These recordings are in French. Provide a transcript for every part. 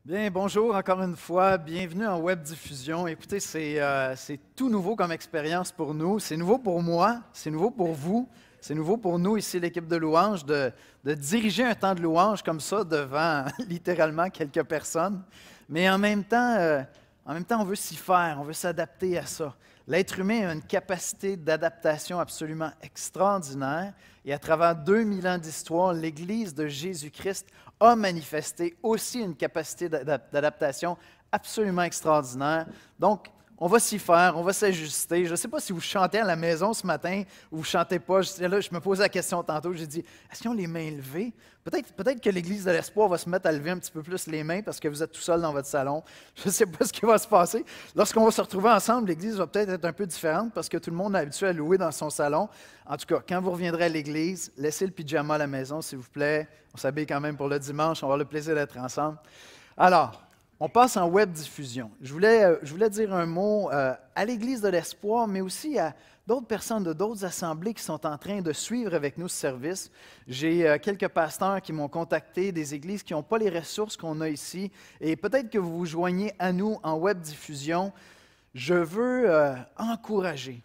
Bien, bonjour encore une fois. Bienvenue en web diffusion. Écoutez, c'est tout nouveau comme expérience pour nous. C'est nouveau pour moi, c'est nouveau pour vous, c'est nouveau pour nous ici, l'équipe de louange, de diriger un temps de louange comme ça devant littéralement quelques personnes. Mais en même temps, on veut s'y faire, on veut s'adapter à ça. L'être humain a une capacité d'adaptation absolument extraordinaire. Et à travers 2000 ans d'histoire, l'Église de Jésus-Christ a manifesté aussi une capacité d'adaptation absolument extraordinaire. Donc, on va s'y faire, on va s'ajuster. Je ne sais pas si vous chantez à la maison ce matin ou vous ne chantez pas. Je me posais la question tantôt, j'ai dit, est-ce qu'ils ont les mains levées? Peut-être que l'Église de l'Espoir va se mettre à lever un petit peu plus les mains parce que vous êtes tout seul dans votre salon. Je ne sais pas ce qui va se passer. Lorsqu'on va se retrouver ensemble, l'Église va peut-être être un peu différente parce que tout le monde est habitué à louer dans son salon. En tout cas, quand vous reviendrez à l'Église, laissez le pyjama à la maison, s'il vous plaît. On s'habille quand même pour le dimanche, on va avoir le plaisir d'être ensemble. Alors, on passe en web diffusion. Je voulais dire un mot à l'Église de l'Espoir, mais aussi à d'autres personnes de d'autres assemblées qui sont en train de suivre avec nous ce service. J'ai quelques pasteurs qui m'ont contacté, des églises qui n'ont pas les ressources qu'on a ici, et peut-être que vous vous joignez à nous en web diffusion. Je veux encourager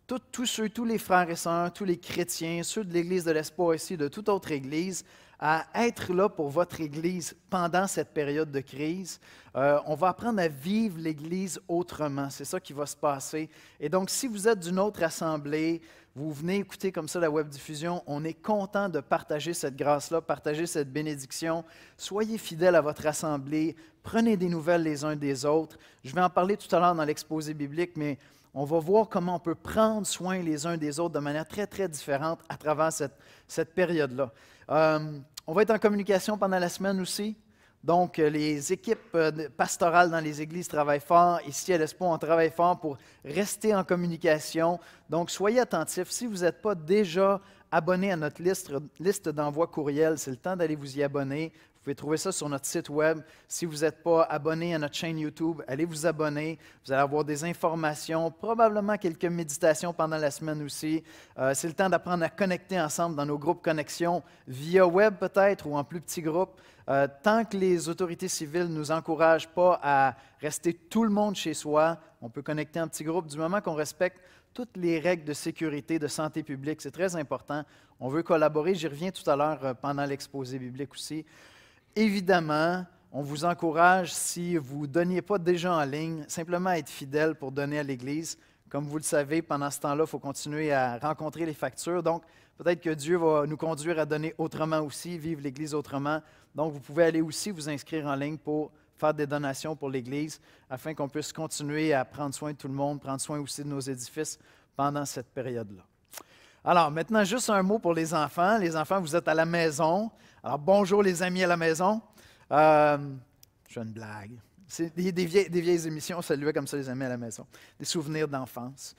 tous les frères et sœurs, tous les chrétiens, ceux de l'Église de l'Espoir ici, de toute autre Église, à être là pour votre Église pendant cette période de crise. On va apprendre à vivre l'Église autrement. C'est ça qui va se passer. Et donc, si vous êtes d'une autre assemblée, vous venez écouter comme ça la web diffusion, on est content de partager cette grâce-là, partager cette bénédiction. Soyez fidèles à votre assemblée, prenez des nouvelles les uns des autres. Je vais en parler tout à l'heure dans l'exposé biblique, mais on va voir comment on peut prendre soin les uns des autres de manière très, très différente à travers cette période-là. On va être en communication pendant la semaine aussi. Donc, les équipes pastorales dans les églises travaillent fort. Ici, à l'Espoir, on travaille fort pour rester en communication. Donc, soyez attentifs. Si vous n'êtes pas déjà abonné à notre liste d'envoi courriel, c'est le temps d'aller vous y abonner. Vous pouvez trouver ça sur notre site web. Si vous n'êtes pas abonné à notre chaîne YouTube, allez vous abonner. Vous allez avoir des informations, probablement quelques méditations pendant la semaine aussi. C'est le temps d'apprendre à connecter ensemble dans nos groupes connexion via web peut-être ou en plus petits groupes. Tant que les autorités civiles ne nous encouragent pas à rester tout le monde chez soi, on peut connecter en petits groupes du moment qu'on respecte toutes les règles de sécurité, de santé publique. C'est très important. On veut collaborer. J'y reviens tout à l'heure pendant l'exposé biblique aussi. Évidemment, on vous encourage, si vous ne donniez pas déjà en ligne, simplement à être fidèle pour donner à l'Église. Comme vous le savez, pendant ce temps-là, il faut continuer à rencontrer les factures. Donc, peut-être que Dieu va nous conduire à donner autrement aussi, vivre l'Église autrement. Donc, vous pouvez aller aussi vous inscrire en ligne pour faire des donations pour l'Église, afin qu'on puisse continuer à prendre soin de tout le monde, prendre soin aussi de nos édifices pendant cette période-là. Alors, maintenant, juste un mot pour les enfants. Les enfants, vous êtes à la maison. Alors, bonjour les amis à la maison. Je fais une blague. C'est des vieilles émissions, on saluait comme ça les amis à la maison. Des souvenirs d'enfance.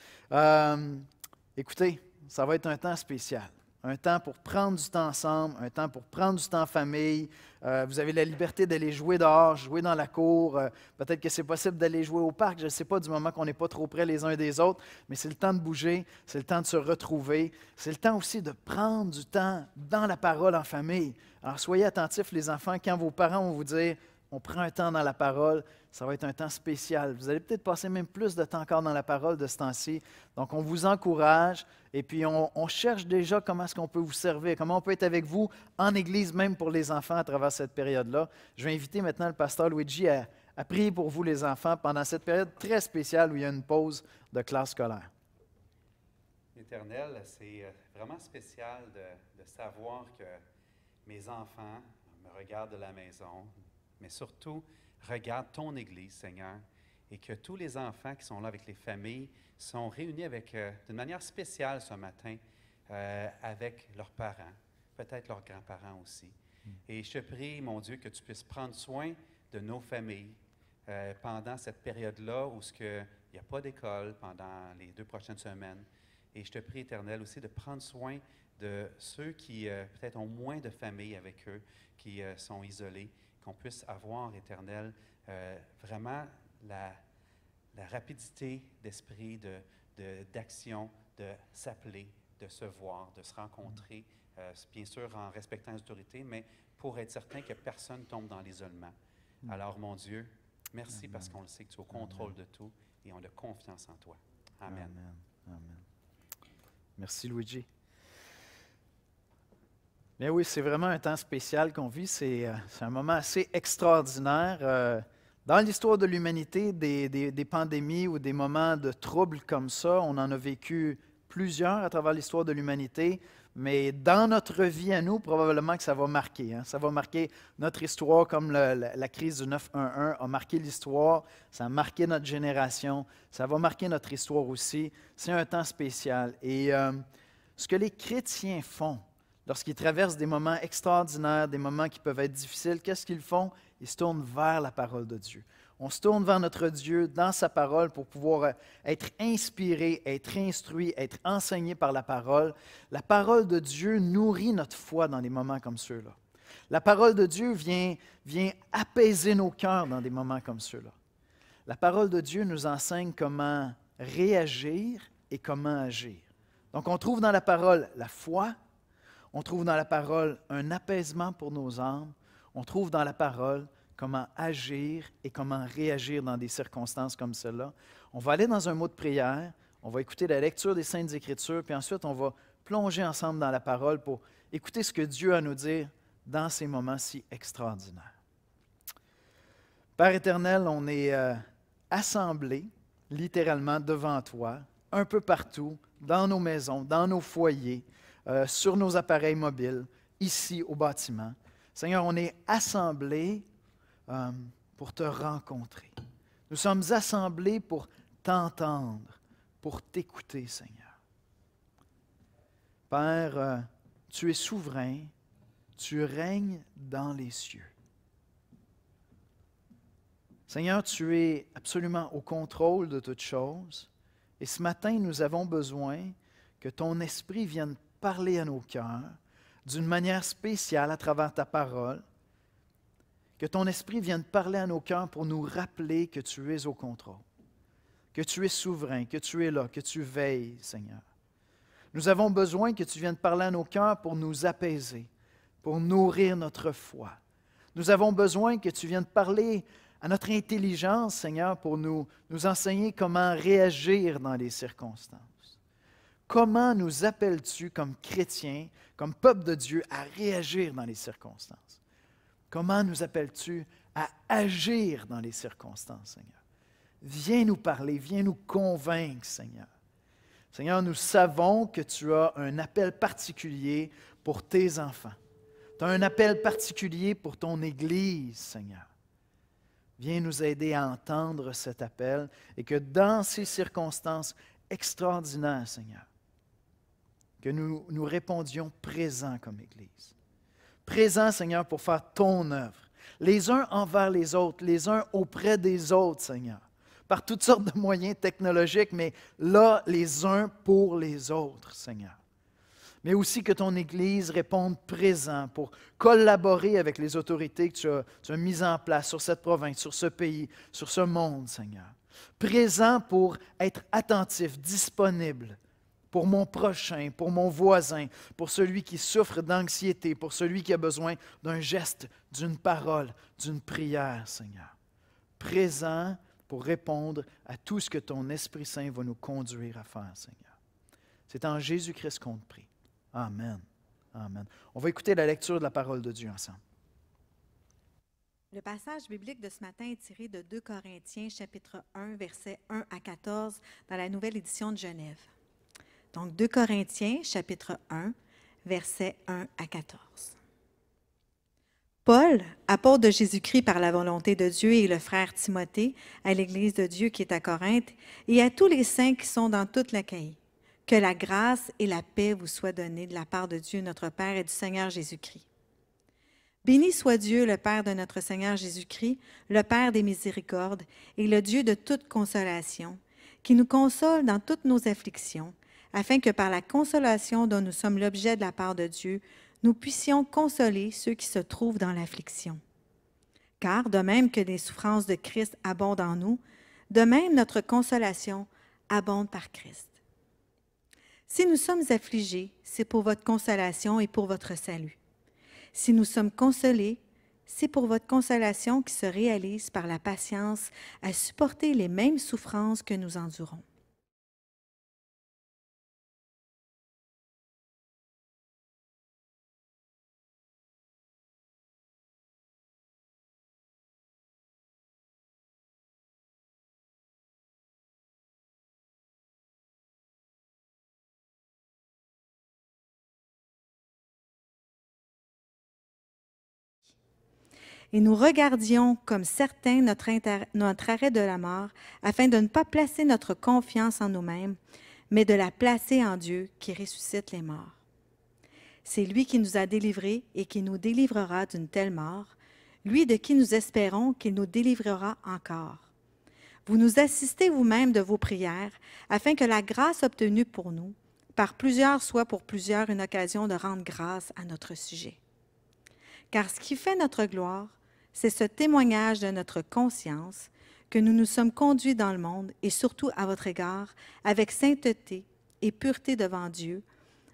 Écoutez, ça va être un temps spécial. Un temps pour prendre du temps ensemble, un temps pour prendre du temps en famille. Vous avez la liberté d'aller jouer dehors, jouer dans la cour. Peut-être que c'est possible d'aller jouer au parc, je ne sais pas, du moment qu'on n'est pas trop près les uns des autres, mais c'est le temps de bouger, c'est le temps de se retrouver. C'est le temps aussi de prendre du temps dans la parole en famille. Alors soyez attentifs les enfants, quand vos parents vont vous dire on prend un temps dans la parole, ça va être un temps spécial. Vous allez peut-être passer même plus de temps encore dans la parole de ce temps-ci. Donc, on vous encourage et puis on cherche déjà comment est-ce qu'on peut vous servir, comment on peut être avec vous en Église, même pour les enfants à travers cette période-là. Je vais inviter maintenant le pasteur Luigi à prier pour vous, les enfants, pendant cette période très spéciale où il y a une pause de classe scolaire. Éternel, c'est vraiment spécial de savoir que mes enfants me regardent de la maison, mais surtout regardent ton Église, Seigneur, et que tous les enfants qui sont là avec les familles sont réunis d'une manière spéciale ce matin avec leurs parents, peut-être leurs grands-parents aussi. Et je te prie, mon Dieu, que tu puisses prendre soin de nos familles pendant cette période-là où il n'y a pas d'école pendant les 2 prochaines semaines. Et je te prie, Éternel, aussi de prendre soin de ceux qui peut-être ont moins de famille avec eux, qui sont isolés, qu'on puisse avoir, Éternel, vraiment la rapidité d'esprit, d'action, de s'appeler, de se voir, de se rencontrer, bien sûr en respectant les autorités, mais pour être certain que personne tombe dans l'isolement. Alors, mon Dieu, merci parce qu'on le sait que tu es au contrôle de tout et on a confiance en toi. Amen. Amen. Amen. Merci, Luigi. Bien oui, c'est vraiment un temps spécial qu'on vit. C'est un moment assez extraordinaire. Dans l'histoire de l'humanité, des pandémies ou des moments de troubles comme ça, on en a vécu plusieurs à travers l'histoire de l'humanité. Mais dans notre vie à nous, probablement que ça va marquer. Ça va marquer notre histoire comme la crise du 9/11 a marqué l'histoire. Ça a marqué notre génération. Ça va marquer notre histoire aussi. C'est un temps spécial. Et ce que les chrétiens font lorsqu'ils traversent des moments extraordinaires, des moments qui peuvent être difficiles, qu'est-ce qu'ils font? Ils se tournent vers la parole de Dieu. On se tourne vers notre Dieu dans sa parole pour pouvoir être inspiré, être instruit, être enseigné par la parole. La parole de Dieu nourrit notre foi dans des moments comme ceux-là. La parole de Dieu vient apaiser nos cœurs dans des moments comme ceux-là. La parole de Dieu nous enseigne comment réagir et comment agir. Donc, on trouve dans la parole la foi, on trouve dans la parole un apaisement pour nos âmes, on trouve dans la parole comment agir et comment réagir dans des circonstances comme celle-là. On va aller dans un mot de prière, on va écouter la lecture des Saintes Écritures, puis ensuite on va plonger ensemble dans la parole pour écouter ce que Dieu a à nous dire dans ces moments si extraordinaires. Père éternel, on est assemblés littéralement devant toi, un peu partout, dans nos maisons, dans nos foyers, sur nos appareils mobiles, ici au bâtiment. Seigneur, on est assemblés pour te rencontrer. Nous sommes assemblés pour t'entendre, pour t'écouter, Seigneur. Père, tu es souverain, tu règnes dans les cieux. Seigneur, tu es absolument au contrôle de toutes choses. Et ce matin, nous avons besoin que ton esprit vienne parler à nos cœurs d'une manière spéciale à travers ta parole. Que ton esprit vienne parler à nos cœurs pour nous rappeler que tu es au contrôle, que tu es souverain, que tu es là, que tu veilles, Seigneur. Nous avons besoin que tu viennes parler à nos cœurs pour nous apaiser, pour nourrir notre foi. Nous avons besoin que tu viennes parler à notre intelligence, Seigneur, pour nous enseigner comment réagir dans les circonstances. Comment nous appelles-tu comme chrétiens, comme peuple de Dieu, à réagir dans les circonstances? Comment nous appelles-tu à agir dans les circonstances, Seigneur? Viens nous parler, viens nous convaincre, Seigneur. Seigneur, nous savons que tu as un appel particulier pour tes enfants. Tu as un appel particulier pour ton Église, Seigneur. Viens nous aider à entendre cet appel et que dans ces circonstances extraordinaires, Seigneur, que nous répondions présents comme Église. Présents, Seigneur, pour faire ton œuvre, les uns envers les autres, les uns auprès des autres, Seigneur, par toutes sortes de moyens technologiques, mais là, les uns pour les autres, Seigneur. Mais aussi que ton Église réponde présent pour collaborer avec les autorités que tu as mises en place sur cette province, sur ce pays, sur ce monde, Seigneur. Présent pour être attentif, disponible pour mon prochain, pour mon voisin, pour celui qui souffre d'anxiété, pour celui qui a besoin d'un geste, d'une parole, d'une prière, Seigneur. Présent pour répondre à tout ce que ton Esprit Saint va nous conduire à faire, Seigneur. C'est en Jésus-Christ qu'on te prie. Amen. Amen. On va écouter la lecture de la parole de Dieu ensemble. Le passage biblique de ce matin est tiré de 2 Corinthiens, chapitre 1, versets 1 à 14, dans la Nouvelle Édition de Genève. Donc, 2 Corinthiens, chapitre 1, versets 1 à 14. Paul, apôtre de Jésus-Christ par la volonté de Dieu, et le frère Timothée, à l'Église de Dieu qui est à Corinthe, et à tous les saints qui sont dans toute l'Achaïe, que la grâce et la paix vous soient données de la part de Dieu notre Père et du Seigneur Jésus-Christ. Béni soit Dieu, le Père de notre Seigneur Jésus-Christ, le Père des miséricordes et le Dieu de toute consolation, qui nous console dans toutes nos afflictions, afin que par la consolation dont nous sommes l'objet de la part de Dieu, nous puissions consoler ceux qui se trouvent dans l'affliction. Car de même que les souffrances de Christ abondent en nous, de même notre consolation abonde par Christ. Si nous sommes affligés, c'est pour votre consolation et pour votre salut. Si nous sommes consolés, c'est pour votre consolation qui se réalise par la patience à supporter les mêmes souffrances que nous endurons. Et nous regardions comme certains notre arrêt de la mort, afin de ne pas placer notre confiance en nous-mêmes, mais de la placer en Dieu qui ressuscite les morts. C'est lui qui nous a délivrés et qui nous délivrera d'une telle mort, lui de qui nous espérons qu'il nous délivrera encore. Vous nous assistez vous-même de vos prières, afin que la grâce obtenue pour nous, par plusieurs soit pour plusieurs une occasion de rendre grâce à notre sujet. Car ce qui fait notre gloire, c'est ce témoignage de notre conscience que nous nous sommes conduits dans le monde et surtout à votre égard avec sainteté et pureté devant Dieu,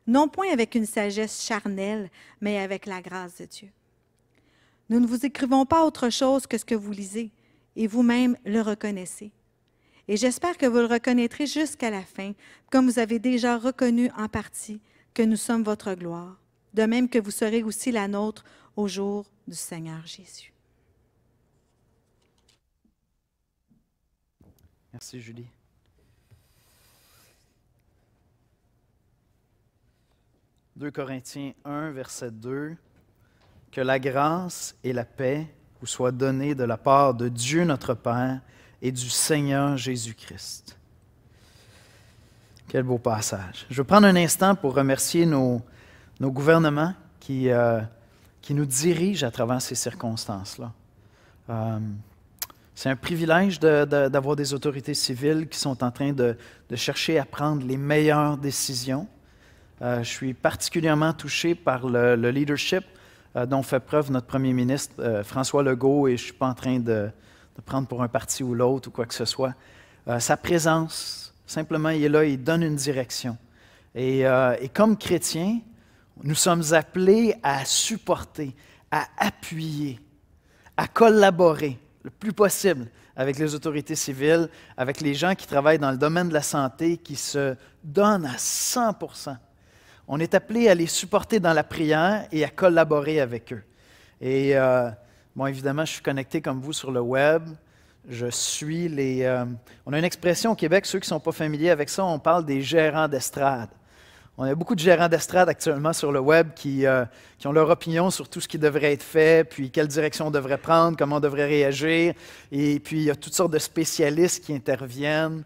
non point avec une sagesse charnelle, mais avec la grâce de Dieu. Nous ne vous écrivons pas autre chose que ce que vous lisez, et vous-même le reconnaissez. Et j'espère que vous le reconnaîtrez jusqu'à la fin, comme vous avez déjà reconnu en partie que nous sommes votre gloire, de même que vous serez aussi la nôtre au jour du Seigneur Jésus. Merci, Julie. « 2 Corinthiens 1, verset 2. « Que la grâce et la paix vous soient données de la part de Dieu notre Père et du Seigneur Jésus-Christ. » Quel beau passage. Je vais prendre un instant pour remercier nos gouvernements qui nous dirigent à travers ces circonstances-là. C'est un privilège d'avoir des autorités civiles qui sont en train de chercher à prendre les meilleures décisions. Je suis particulièrement touché par le leadership dont fait preuve notre premier ministre, François Legault, et je ne suis pas en train de prendre pour un parti ou l'autre ou quoi que ce soit. Sa présence, simplement, il est là, il donne une direction. Et comme chrétiens, nous sommes appelés à supporter, à appuyer, à collaborer le plus possible avec les autorités civiles, avec les gens qui travaillent dans le domaine de la santé, qui se donnent à 100%. On est appelé à les supporter dans la prière et à collaborer avec eux. Et bon, évidemment, je suis connecté comme vous sur le web. Je suis on a une expression au Québec, ceux qui ne sont pas familiers avec ça, on parle des gérants d'estrade. On a beaucoup de gérants d'estrade actuellement sur le web qui ont leur opinion sur tout ce qui devrait être fait, puis quelle direction on devrait prendre, comment on devrait réagir. Et puis, il y a toutes sortes de spécialistes qui interviennent.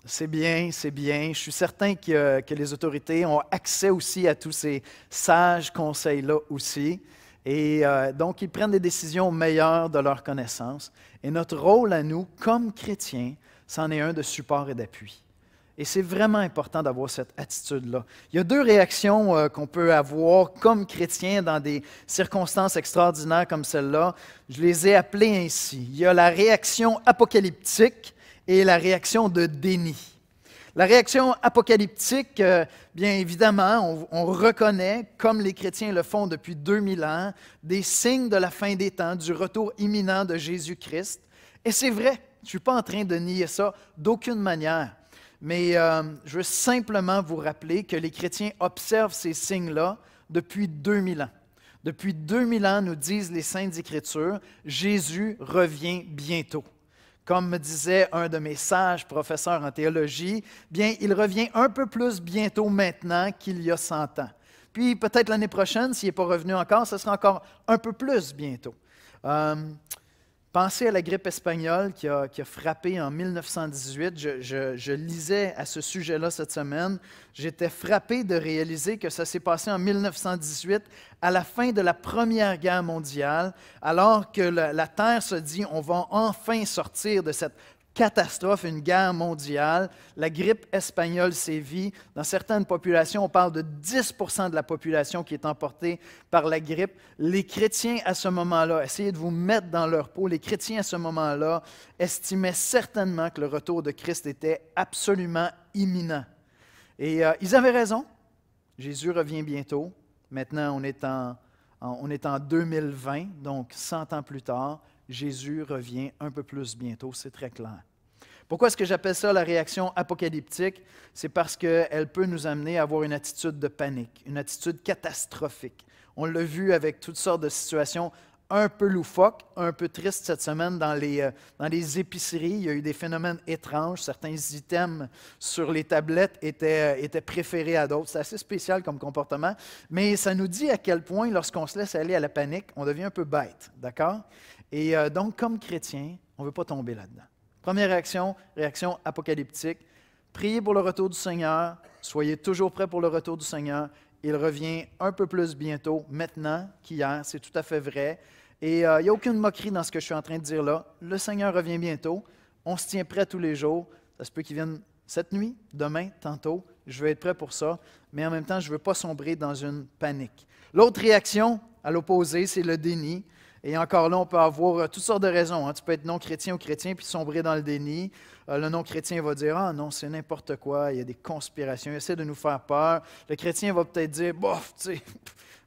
C'est bien, c'est bien. Je suis certain que les autorités ont accès aussi à tous ces sages conseils-là aussi. Et donc, ils prennent des décisions meilleures de leur connaissance. Et notre rôle à nous, comme chrétiens, c'en est un de support et d'appui. Et c'est vraiment important d'avoir cette attitude-là. Il y a deux réactions qu'on peut avoir comme chrétiens dans des circonstances extraordinaires comme celle-là. Je les ai appelées ainsi. Il y a la réaction apocalyptique et la réaction de déni. La réaction apocalyptique, bien évidemment, on reconnaît, comme les chrétiens le font depuis 2000 ans, des signes de la fin des temps, du retour imminent de Jésus-Christ. Et c'est vrai, je ne suis pas en train de nier ça d'aucune manière. Mais je veux simplement vous rappeler que les chrétiens observent ces signes-là depuis 2000 ans. Depuis 2000 ans, nous disent les Saintes Écritures, Jésus revient bientôt. Comme me disait un de mes sages professeurs en théologie, bien, il revient un peu plus bientôt maintenant qu'il y a 100 ans. Puis peut-être l'année prochaine, s'il n'est pas revenu encore, ce sera encore un peu plus bientôt. Pensez à la grippe espagnole qui a frappé en 1918. Je lisais à ce sujet-là cette semaine. J'étais frappé de réaliser que ça s'est passé en 1918, à la fin de la Première Guerre mondiale, alors que la Terre se dit on va enfin sortir de cette catastrophe, une guerre mondiale. La grippe espagnole sévit. Dans certaines populations, on parle de 10% de la population qui est emportée par la grippe. Les chrétiens, à ce moment-là, essayez de vous mettre dans leur peau, les chrétiens, à ce moment-là, estimaient certainement que le retour de Christ était absolument imminent. Et ils avaient raison. Jésus revient bientôt. Maintenant, on est en On est en 2020, donc 100 ans plus tard, Jésus revient un peu plus bientôt, c'est très clair. Pourquoi est-ce que j'appelle ça la réaction apocalyptique? C'est parce qu'elle peut nous amener à avoir une attitude de panique, une attitude catastrophique. On l'a vu avec toutes sortes de situations un peu loufoques, un peu tristes cette semaine dans les épiceries. Il y a eu des phénomènes étranges. Certains items sur les tablettes étaient préférés à d'autres. C'est assez spécial comme comportement, mais ça nous dit à quel point, lorsqu'on se laisse aller à la panique, on devient un peu bête, d'accord? Et donc, comme chrétien, on ne veut pas tomber là-dedans. Première réaction apocalyptique. Priez pour le retour du Seigneur. Soyez toujours prêts pour le retour du Seigneur. Il revient un peu plus bientôt, maintenant qu'hier. C'est tout à fait vrai. Et il n'y a aucune moquerie dans ce que je suis en train de dire là. Le Seigneur revient bientôt. On se tient prêt tous les jours. Ça se peut qu'il vienne cette nuit, demain, tantôt. Je veux être prêt pour ça. Mais en même temps, je ne veux pas sombrer dans une panique. L'autre réaction, à l'opposé, c'est le déni. Et encore là, on peut avoir toutes sortes de raisons. Tu peux être non-chrétien ou chrétien puis sombrer dans le déni. Le non-chrétien va dire « Ah non, c'est n'importe quoi, il y a des conspirations, il essaie de nous faire peur. » Le chrétien va peut-être dire « Bof, tu sais,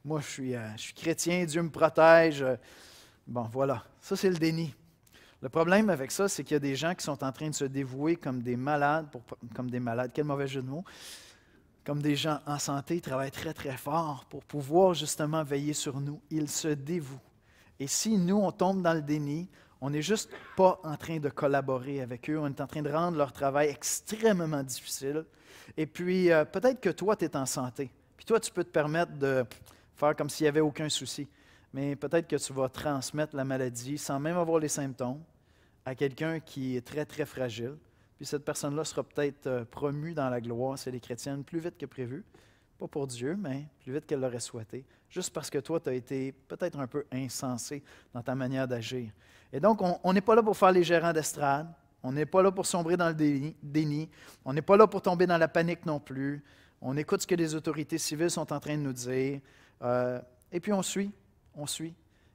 moi je suis chrétien, Dieu me protège. » Bon, voilà, ça c'est le déni. Le problème avec ça, c'est qu'il y a des gens qui sont en train de se dévouer comme des malades, quel mauvais jeu de mots, comme des gens en santé, ils travaillent très très fort pour pouvoir justement veiller sur nous. Ils se dévouent. Et si nous, on tombe dans le déni, on n'est juste pas en train de collaborer avec eux, on est en train de rendre leur travail extrêmement difficile. Et puis, peut-être que toi, tu es en santé. Puis toi, tu peux te permettre de faire comme s'il n'y avait aucun souci. Mais peut-être que tu vas transmettre la maladie sans même avoir les symptômes à quelqu'un qui est très, très fragile. Puis cette personne-là sera peut-être promue dans la gloire, c'est les chrétiennes, plus vite que prévu. Pas pour Dieu, mais plus vite qu'elle l'aurait souhaité. Juste parce que toi, tu as été peut-être un peu insensé dans ta manière d'agir. Et donc, on n'est pas là pour faire les gérants d'estrade. On n'est pas là pour sombrer dans le déni. On n'est pas là pour tomber dans la panique non plus. On écoute ce que les autorités civiles sont en train de nous dire. Et puis, on suit.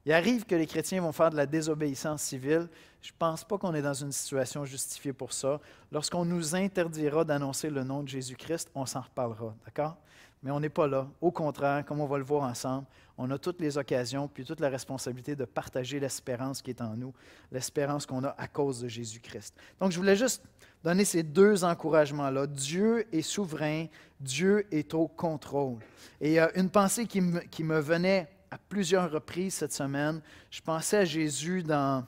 Il arrive que les chrétiens vont faire de la désobéissance civile. Je ne pense pas qu'on est dans une situation justifiée pour ça. Lorsqu'on nous interdira d'annoncer le nom de Jésus-Christ, on s'en reparlera, d'accord? Mais on n'est pas là. Au contraire, comme on va le voir ensemble, on a toutes les occasions puis toute la responsabilité de partager l'espérance qui est en nous, l'espérance qu'on a à cause de Jésus-Christ. Donc, je voulais juste donner ces deux encouragements-là. Dieu est souverain, Dieu est au contrôle. Et une pensée qui me venait à plusieurs reprises cette semaine, je pensais à Jésus dans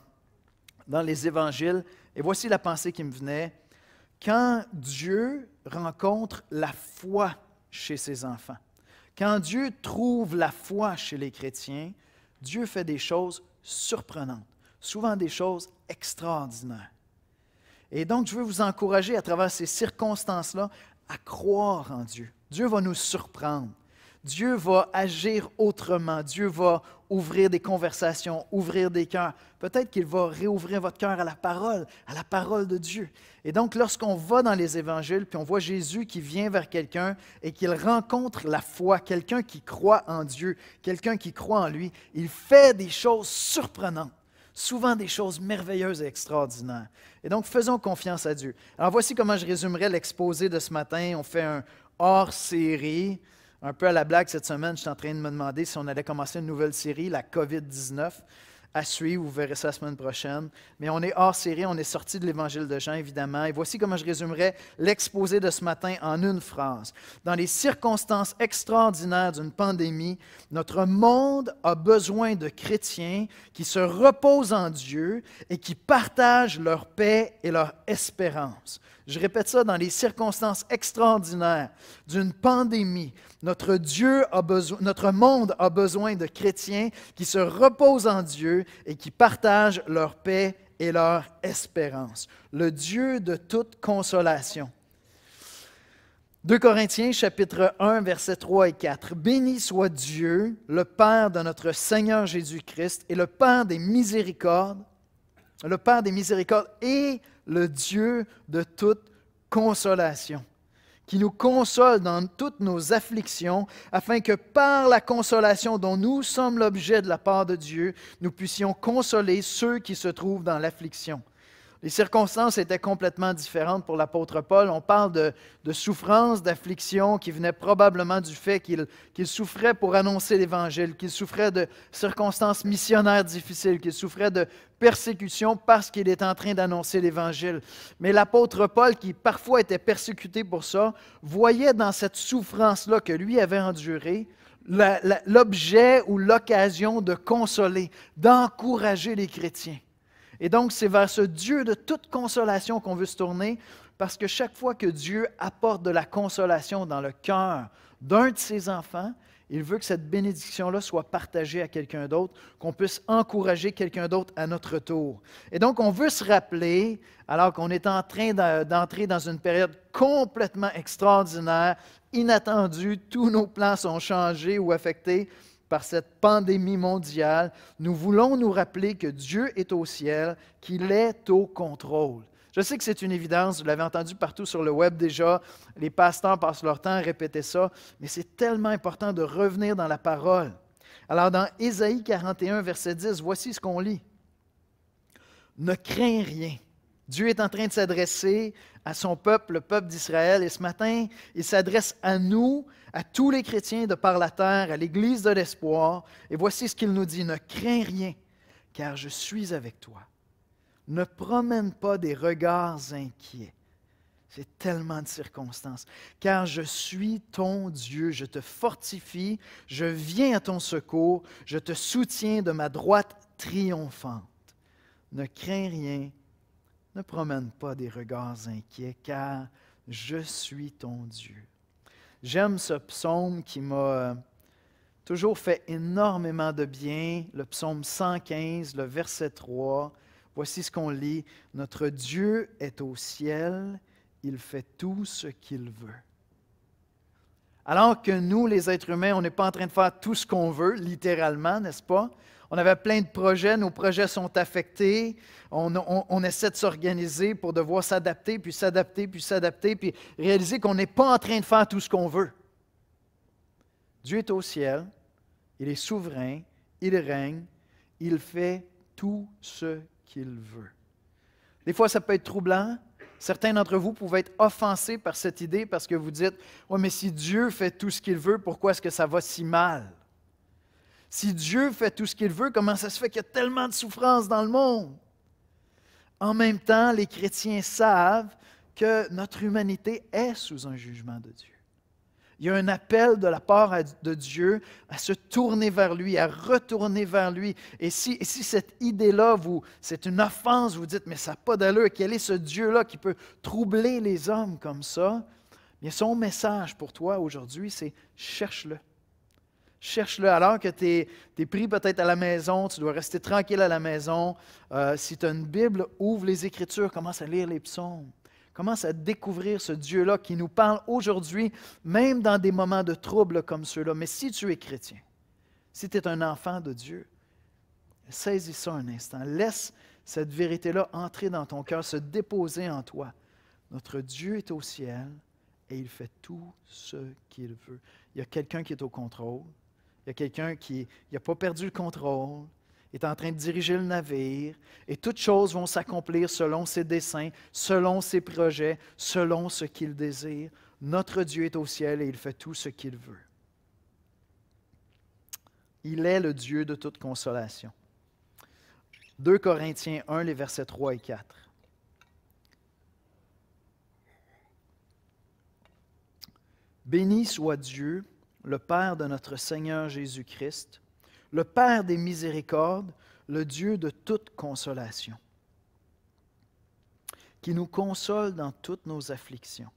les évangiles, et voici la pensée qui me venait. Quand Dieu rencontre la foi chez ses enfants, quand Dieu trouve la foi chez les chrétiens, Dieu fait des choses surprenantes, souvent des choses extraordinaires. Et donc, je veux vous encourager à travers ces circonstances-là à croire en Dieu. Dieu va nous surprendre. Dieu va agir autrement. Dieu va ouvrir des conversations, ouvrir des cœurs. Peut-être qu'il va réouvrir votre cœur à la parole de Dieu. Et donc, lorsqu'on va dans les évangiles, puis on voit Jésus qui vient vers quelqu'un et qu'il rencontre la foi, quelqu'un qui croit en Dieu, quelqu'un qui croit en lui, il fait des choses surprenantes, souvent des choses merveilleuses et extraordinaires. Et donc, faisons confiance à Dieu. Alors, voici comment je résumerai l'exposé de ce matin. On fait un hors-série. Un peu à la blague, cette semaine, je suis en train de me demander si on allait commencer une nouvelle série, la COVID-19, à suivre. Vous verrez ça la semaine prochaine. Mais on est hors série, on est sorti de l'Évangile de Jean, évidemment. Et voici comment je résumerai l'exposé de ce matin en une phrase. Dans les circonstances extraordinaires d'une pandémie, notre monde a besoin de chrétiens qui se reposent en Dieu et qui partagent leur paix et leur espérance. Je répète ça, dans les circonstances extraordinaires d'une pandémie, notre monde a besoin de chrétiens qui se reposent en Dieu et qui partagent leur paix et leur espérance. Le Dieu de toute consolation. 2 Corinthiens, chapitre 1, versets 3 et 4. « Béni soit Dieu, le Père de notre Seigneur Jésus-Christ et le Père des miséricordes, et le Dieu de toute consolation, qui nous console dans toutes nos afflictions, afin que par la consolation dont nous sommes l'objet de la part de Dieu, nous puissions consoler ceux qui se trouvent dans l'affliction. » Les circonstances étaient complètement différentes pour l'apôtre Paul. On parle de souffrance, d'affliction qui venait probablement du fait qu'il souffrait pour annoncer l'Évangile, qu'il souffrait de circonstances missionnaires difficiles, qu'il souffrait de persécution parce qu'il est en train d'annoncer l'Évangile. Mais l'apôtre Paul, qui parfois était persécuté pour ça, voyait dans cette souffrance-là que lui avait endurée l'objet ou l'occasion de consoler, d'encourager les chrétiens. Et donc, c'est vers ce Dieu de toute consolation qu'on veut se tourner, parce que chaque fois que Dieu apporte de la consolation dans le cœur d'un de ses enfants, il veut que cette bénédiction-là soit partagée à quelqu'un d'autre, qu'on puisse encourager quelqu'un d'autre à notre tour. Et donc, on veut se rappeler, alors qu'on est en train d'entrer dans une période complètement extraordinaire, inattendue, tous nos plans sont changés ou affectés par cette pandémie mondiale, nous voulons nous rappeler que Dieu est au ciel, qu'il est au contrôle. Je sais que c'est une évidence, vous l'avez entendu partout sur le web déjà, les pasteurs passent leur temps à répéter ça, mais c'est tellement important de revenir dans la parole. Alors dans Ésaïe 41, verset 10, voici ce qu'on lit. « Ne crains rien ». Dieu est en train de s'adresser à son peuple, le peuple d'Israël, et ce matin, il s'adresse à nous, à tous les chrétiens de par la terre, à l'Église de l'espoir. Et voici ce qu'il nous dit, « Ne crains rien, car je suis avec toi. Ne promène pas des regards inquiets. » C'est tellement de circonstances. « Car je suis ton Dieu, je te fortifie, je viens à ton secours, je te soutiens de ma droite triomphante. Ne crains rien, ne promène pas des regards inquiets, car je suis ton Dieu. » J'aime ce psaume qui m'a toujours fait énormément de bien, le psaume 115, le verset 3. Voici ce qu'on lit. « Notre Dieu est au ciel, il fait tout ce qu'il veut. » Alors que nous, les êtres humains, on n'est pas en train de faire tout ce qu'on veut, littéralement, n'est-ce pas? On avait plein de projets, nos projets sont affectés, on essaie de s'organiser pour devoir s'adapter, puis s'adapter, puis s'adapter, puis réaliser qu'on n'est pas en train de faire tout ce qu'on veut. Dieu est au ciel, il est souverain, il règne, il fait tout ce qu'il veut. Des fois, ça peut être troublant. Certains d'entre vous pouvaient être offensés par cette idée parce que vous dites « Oui, mais si Dieu fait tout ce qu'il veut, pourquoi est-ce que ça va si mal? » Si Dieu fait tout ce qu'il veut, comment ça se fait qu'il y a tellement de souffrance dans le monde? En même temps, les chrétiens savent que notre humanité est sous un jugement de Dieu. Il y a un appel de la part de Dieu à se tourner vers lui, à retourner vers lui. Et si cette idée-là, c'est une offense, vous dites, mais ça n'a pas d'allure, quel est ce Dieu-là qui peut troubler les hommes comme ça? Bien, son message pour toi aujourd'hui, c'est cherche-le. Cherche-le alors que tu es pris peut-être à la maison, tu dois rester tranquille à la maison. Si tu as une Bible, ouvre les Écritures, commence à lire les psaumes. Commence à découvrir ce Dieu-là qui nous parle aujourd'hui, même dans des moments de trouble comme ceux-là. Mais si tu es chrétien, si tu es un enfant de Dieu, saisis ça un instant. Laisse cette vérité-là entrer dans ton cœur, se déposer en toi. Notre Dieu est au ciel et il fait tout ce qu'il veut. Il y a quelqu'un qui est au contrôle. Il y a quelqu'un qui n'a pas perdu le contrôle, est en train de diriger le navire, et toutes choses vont s'accomplir selon ses desseins, selon ses projets, selon ce qu'il désire. Notre Dieu est au ciel et il fait tout ce qu'il veut. Il est le Dieu de toute consolation. 2 Corinthiens 1, les versets 3 et 4. Béni soit Dieu, le Père de notre Seigneur Jésus-Christ, le Père des miséricordes, le Dieu de toute consolation, qui nous console dans toutes nos afflictions,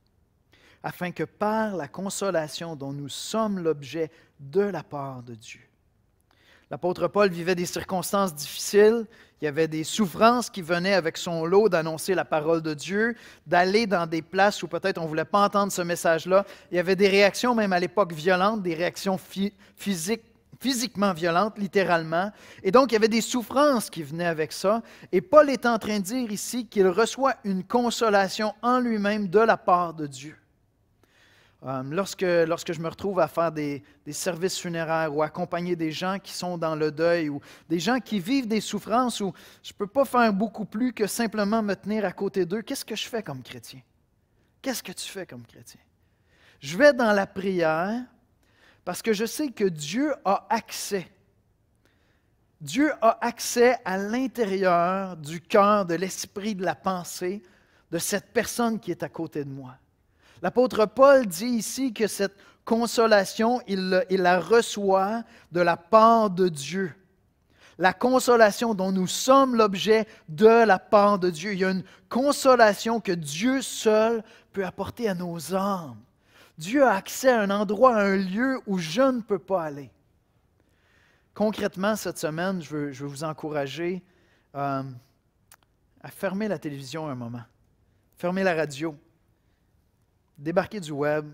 afin que par la consolation dont nous sommes l'objet de la part de Dieu. L'apôtre Paul vivait des circonstances difficiles, il y avait des souffrances qui venaient avec son lot d'annoncer la parole de Dieu, d'aller dans des places où peut-être on ne voulait pas entendre ce message-là. Il y avait des réactions même à l'époque violentes, des réactions physiquement violentes, littéralement. Et donc, il y avait des souffrances qui venaient avec ça. Et Paul est en train de dire ici qu'il reçoit une consolation en lui-même de la part de Dieu. Lorsque je me retrouve à faire des services funéraires ou accompagner des gens qui sont dans le deuil ou des gens qui vivent des souffrances où je ne peux pas faire beaucoup plus que simplement me tenir à côté d'eux, qu'est-ce que je fais comme chrétien? Qu'est-ce que tu fais comme chrétien? Je vais dans la prière parce que je sais que Dieu a accès. Dieu a accès à l'intérieur du cœur, de l'esprit, de la pensée de cette personne qui est à côté de moi. L'apôtre Paul dit ici que cette consolation, il la reçoit de la part de Dieu. La consolation dont nous sommes l'objet de la part de Dieu. Il y a une consolation que Dieu seul peut apporter à nos âmes. Dieu a accès à un endroit, à un lieu où je ne peux pas aller. Concrètement, cette semaine, je veux vous encourager à fermer la télévision un moment, fermer la radio, débarquer du web,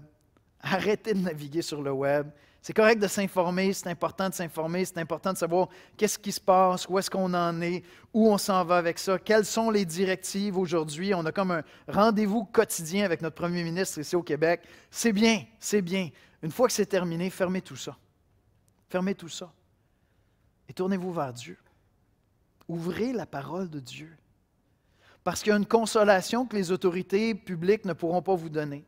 arrêter de naviguer sur le web. C'est correct de s'informer, c'est important de s'informer, c'est important de savoir qu'est-ce qui se passe, où est-ce qu'on en est, où on s'en va avec ça, quelles sont les directives aujourd'hui. On a comme un rendez-vous quotidien avec notre premier ministre ici au Québec. C'est bien, c'est bien. Une fois que c'est terminé, fermez tout ça. Fermez tout ça. Et tournez-vous vers Dieu. Ouvrez la parole de Dieu. Parce qu'il y a une consolation que les autorités publiques ne pourront pas vous donner.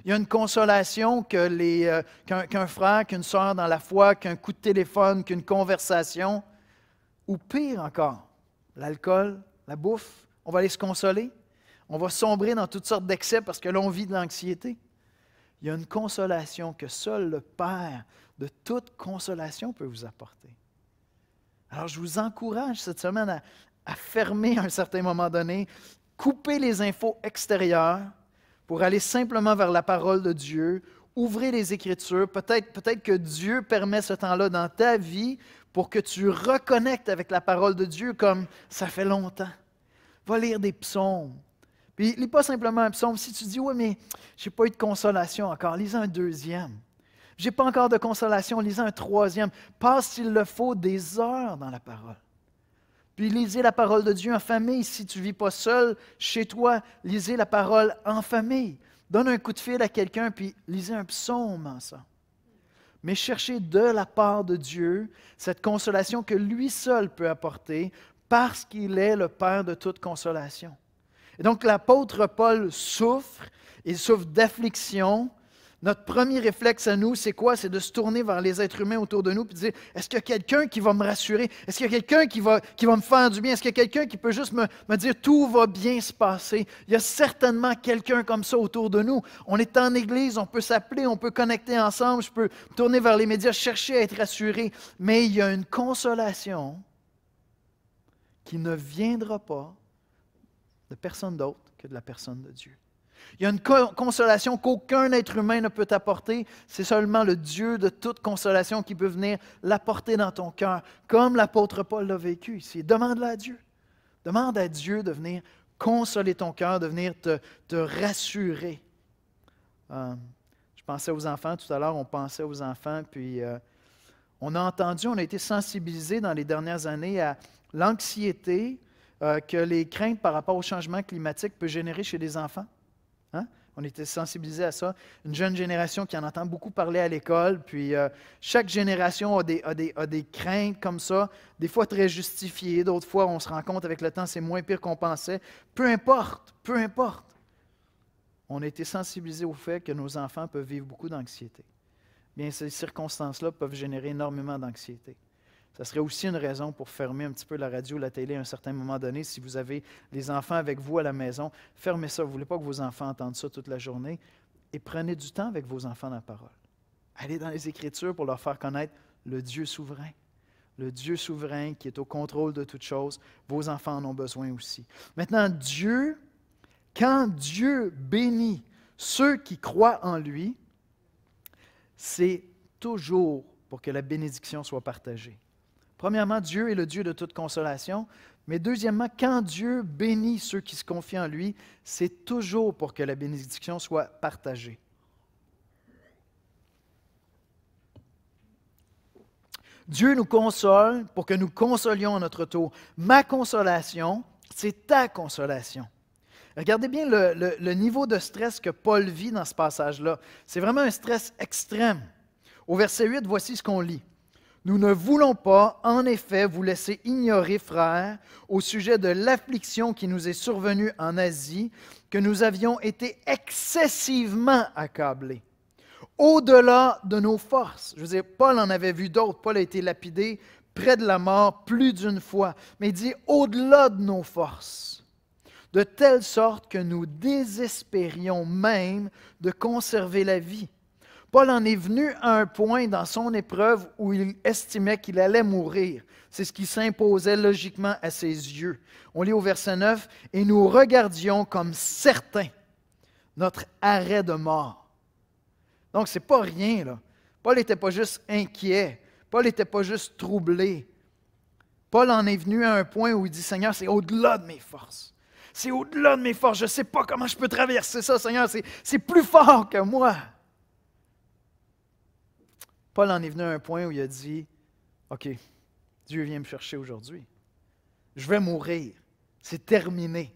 Il y a une consolation qu'un frère, qu'une sœur dans la foi, qu'un coup de téléphone, qu'une conversation, ou pire encore, l'alcool, la bouffe, on va aller se consoler. On va sombrer dans toutes sortes d'excès parce que là, on vit de l'anxiété. Il y a une consolation que seul le Père de toute consolation peut vous apporter. Alors, je vous encourage cette semaine à fermer à un certain moment donné, couper les infos extérieures pour aller simplement vers la parole de Dieu, ouvrir les Écritures. Peut-être que Dieu permet ce temps-là dans ta vie pour que tu reconnectes avec la parole de Dieu comme ça fait longtemps. Va lire des psaumes. Puis, lis pas simplement un psaume. Si tu dis, oui, mais je n'ai pas eu de consolation encore, lis un deuxième. Je n'ai pas encore de consolation, lisez un troisième. Passe, s'il le faut, des heures dans la parole. Puis lisez la parole de Dieu en famille. Si tu ne vis pas seul chez toi, lisez la parole en famille. Donne un coup de fil à quelqu'un, puis lisez un psaume ensemble. Mais cherchez de la part de Dieu cette consolation que lui seul peut apporter parce qu'il est le Père de toute consolation. Et donc l'apôtre Paul souffre, il souffre d'affliction. Notre premier réflexe à nous, c'est quoi? C'est de se tourner vers les êtres humains autour de nous et de dire, est-ce qu'il y a quelqu'un qui va me rassurer? Est-ce qu'il y a quelqu'un qui va me faire du bien? Est-ce qu'il y a quelqu'un qui peut juste me dire, tout va bien se passer? Il y a certainement quelqu'un comme ça autour de nous. On est en Église, on peut s'appeler, on peut connecter ensemble, je peux me tourner vers les médias, chercher à être rassuré. Mais il y a une consolation qui ne viendra pas de personne d'autre que de la personne de Dieu. Il y a une consolation qu'aucun être humain ne peut t'apporter. C'est seulement le Dieu de toute consolation qui peut venir l'apporter dans ton cœur, comme l'apôtre Paul l'a vécu ici. Demande-le à Dieu. Demande à Dieu de venir consoler ton cœur, de venir te rassurer. Je pensais aux enfants tout à l'heure, on pensait aux enfants, puis on a entendu, on a été sensibilisés dans les dernières années à l'anxiété que les craintes par rapport au changement climatique peuvent générer chez les enfants. Hein? On était sensibilisés à ça. Une jeune génération qui en entend beaucoup parler à l'école, puis chaque génération a des craintes comme ça, des fois très justifiées, d'autres fois on se rend compte avec le temps c'est moins pire qu'on pensait. Peu importe. On a été sensibilisés au fait que nos enfants peuvent vivre beaucoup d'anxiété. Bien, ces circonstances-là peuvent générer énormément d'anxiété. Ça serait aussi une raison pour fermer un petit peu la radio, la télé à un certain moment donné. Si vous avez les enfants avec vous à la maison, fermez ça. Vous ne voulez pas que vos enfants entendent ça toute la journée. Et prenez du temps avec vos enfants dans la parole. Allez dans les Écritures pour leur faire connaître le Dieu souverain. Le Dieu souverain qui est au contrôle de toutes choses. Vos enfants en ont besoin aussi. Maintenant, quand Dieu bénit ceux qui croient en lui, c'est toujours pour que la bénédiction soit partagée. Premièrement, Dieu est le Dieu de toute consolation. Mais deuxièmement, quand Dieu bénit ceux qui se confient en lui, c'est toujours pour que la bénédiction soit partagée. Dieu nous console pour que nous consolions à notre tour. Ma consolation, c'est ta consolation. Regardez bien le niveau de stress que Paul vit dans ce passage-là. C'est vraiment un stress extrême. Au verset 8, voici ce qu'on lit. « Nous ne voulons pas, en effet, vous laisser ignorer, frères, au sujet de l'affliction qui nous est survenue en Asie, que nous avions été excessivement accablés, au-delà de nos forces. » Je veux dire, Paul en avait vu d'autres. Paul a été lapidé près de la mort plus d'une fois. Mais il dit « au-delà de nos forces », de telle sorte que nous désespérions même de conserver la vie. Paul en est venu à un point dans son épreuve où il estimait qu'il allait mourir. C'est ce qui s'imposait logiquement à ses yeux. On lit au verset 9, « Et nous regardions comme certains notre arrêt de mort. » Donc, ce n'est pas rien, là. Paul n'était pas juste inquiet. Paul n'était pas juste troublé. Paul en est venu à un point où il dit, « Seigneur, c'est au-delà de mes forces. C'est au-delà de mes forces. Je ne sais pas comment je peux traverser ça, Seigneur. C'est plus fort que moi. » Paul en est venu à un point où il a dit, « OK, Dieu vient me chercher aujourd'hui. Je vais mourir. C'est terminé. »